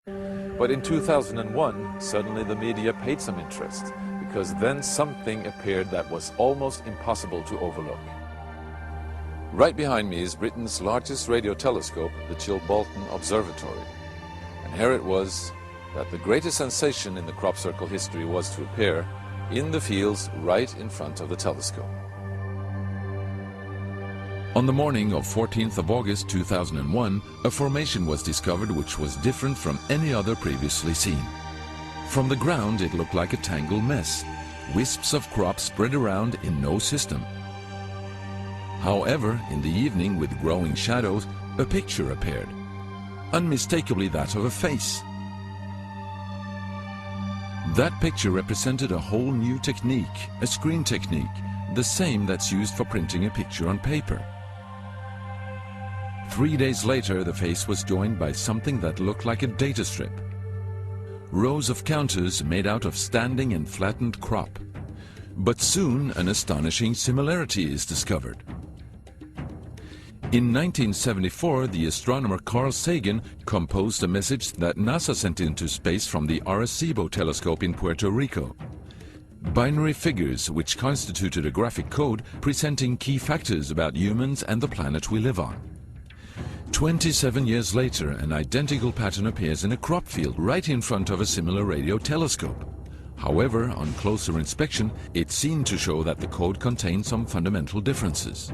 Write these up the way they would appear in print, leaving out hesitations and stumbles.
But in 2001, suddenly the media paid some interest, because then something appeared that was almost impossible to overlook. Right behind me is Britain's largest radio telescope, the Chilbolton Observatory. And here it was that the greatest sensation in the crop circle history was to appear in the fields right in front of the telescope. On the morning of 14th of August 2001, a formation was discovered which was different from any other previously seen. From the ground it looked like a tangled mess, wisps of crop spread around in no system. However, in the evening with growing shadows, a picture appeared, unmistakably that of a face. That picture represented a whole new technique, a screen technique, the same that's used for printing a picture on paper. 3 days later, the face was joined by something that looked like a data strip. Rows of counters made out of standing and flattened crop. But soon an astonishing similarity is discovered. In 1974, the astronomer Carl Sagan composed a message that NASA sent into space from the Arecibo telescope in Puerto Rico. Binary figures which constituted a graphic code presenting key factors about humans and the planet we live on. 27 years later, an identical pattern appears in a crop field right in front of a similar radio telescope. However, on closer inspection, it seemed to show that the code contained some fundamental differences.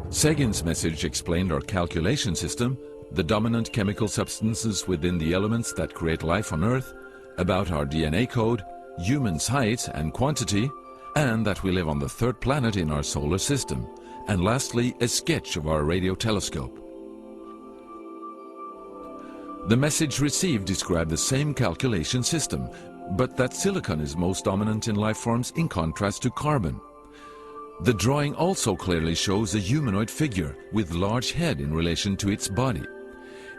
Sagan's message explained our calculation system, the dominant chemical substances within the elements that create life on Earth, about our DNA code, humans' height and quantity, and that we live on the third planet in our solar system, and lastly, a sketch of our radio telescope. The message received described the same calculation system, but that silicon is most dominant in life forms in contrast to carbon. The drawing also clearly shows a humanoid figure with large head in relation to its body.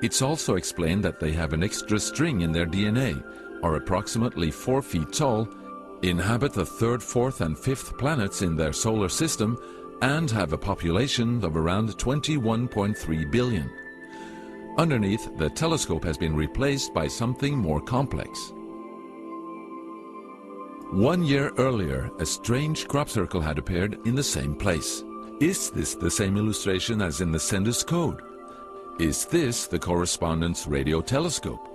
It's also explained that they have an extra string in their DNA, are approximately 4 feet tall, inhabit the third, fourth and fifth planets in their solar system, and have a population of around 21.3 billion. Underneath, the telescope has been replaced by something more complex. 1 year earlier, a strange crop circle had appeared in the same place. Is this the same illustration as in the sender's code? Is this the correspondence radio telescope?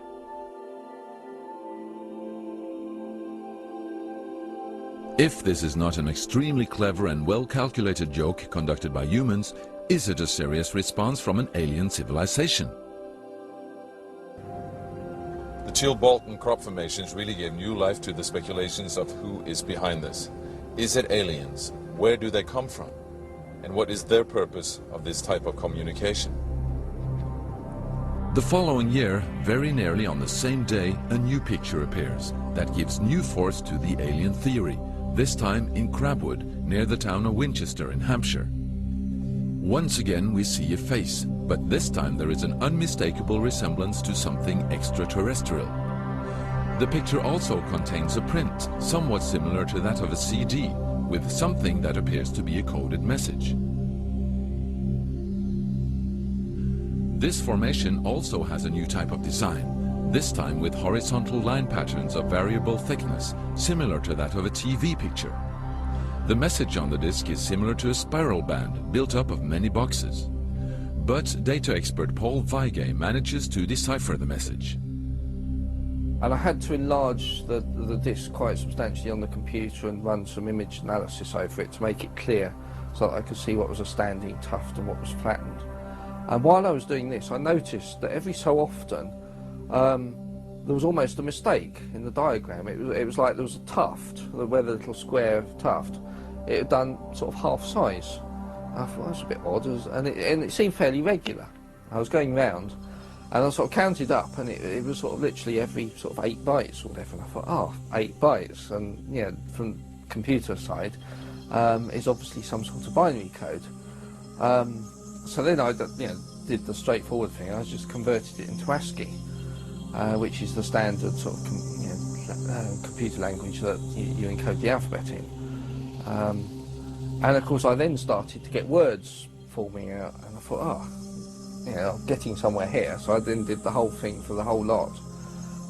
If this is not an extremely clever and well-calculated joke conducted by humans, is it a serious response from an alien civilization? The Chilbolton crop formations really gave new life to the speculations of who is behind this. Is it aliens? Where do they come from? And what is their purpose of this type of communication? The following year, very nearly on the same day, a new picture appears that gives new force to the alien theory, this time in Crabwood, near the town of Winchester in Hampshire. Once again we see a face, but this time there is an unmistakable resemblance to something extraterrestrial. The picture also contains a print, somewhat similar to that of a CD, with something that appears to be a coded message. This formation also has a new type of design, this time with horizontal line patterns of variable thickness, similar to that of a TV picture. The message on the disc is similar to a spiral band built up of many boxes. But data expert Paul Weige manages to decipher the message. And I had to enlarge the disc quite substantially on the computer and run some image analysis over it to make it clear so that I could see what was a standing tuft and what was flattened. And while I was doing this, I noticed that every so often there was almost a mistake in the diagram. It was like there was a tuft, where the little square tuft, it had done sort of half size. I thought, well, that's a bit odd, and it seemed fairly regular. I was going round, and I sort of counted up, and it was sort of literally every sort of 8 bytes or whatever, and I thought, oh, 8 bytes, and yeah, from computer side, is obviously some sort of binary code. So then I did the straightforward thing. I just converted it into ASCII, which is the standard sort of computer language that you encode the alphabet in. And of course I then started to get words forming out, and I thought, you know, getting somewhere here. So I then did the whole thing for the whole lot,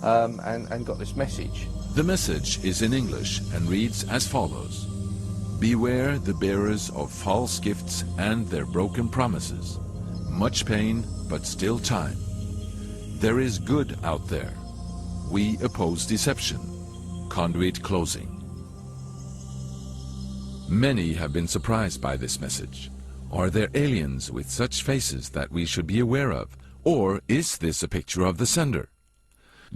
and got this message. The message is in English and reads as follows. Beware the bearers of false gifts and their broken promises. Much pain, but still time. There is good out there. We oppose deception. Conduit closing. Many have been surprised by this message. Are there aliens with such faces that we should be aware of? Or is this a picture of the sender?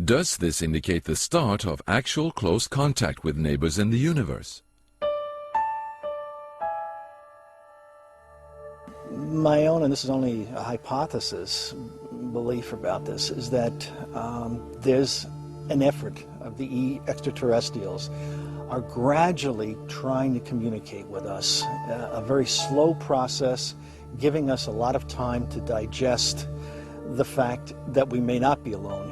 Does this indicate the start of actual close contact with neighbors in the universe? My own, and this is only a hypothesis, belief about this, is that there's an effort of the extraterrestrials are gradually trying to communicate with us, a very slow process, giving us a lot of time to digest the fact that we may not be alone